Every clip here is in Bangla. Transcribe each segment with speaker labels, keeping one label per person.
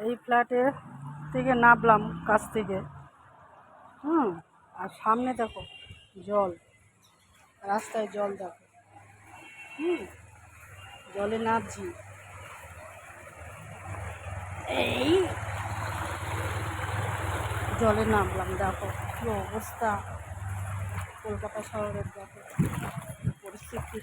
Speaker 1: এই ফ্ল্যাটে থেকে নামলাম কাছ থেকে। আর সামনে দেখো জল, রাস্তায় জল দেখো। জলে নামছি। এই জলে নামলাম, দেখো কী অবস্থা কলকাতা শহরের, দেখো পরিস্থিতি।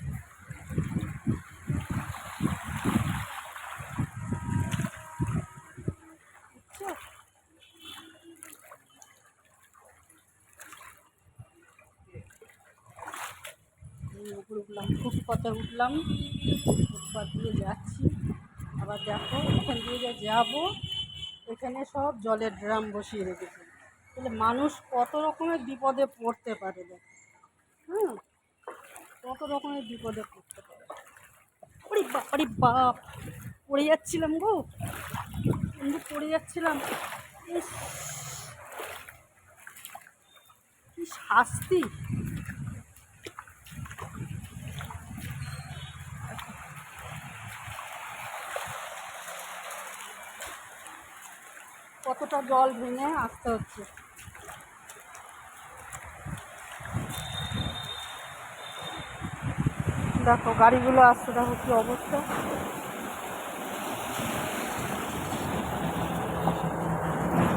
Speaker 1: উঠলাম, ফুটপাতে উঠলাম, ফুটপাত দিয়ে যাচ্ছি। আবার দেখো এখান দিয়ে যে যাবো, এখানে সব জলের ড্রাম বসিয়ে রেখেছে। তাহলে মানুষ কত রকমের বিপদে পড়তে পারে, দেখো কত রকমের বিপদে পড়তে পারে। ওরে বাপ, আরে বাপ, পড়ে যাচ্ছিলাম গো বন্ধু, পড়ে যাচ্ছিলাম। কি শাস্তি! কতটা জল ভেঙে আসতে হচ্ছে। দেখো গাড়িগুলো আসছে, দেখো কি অবস্থা।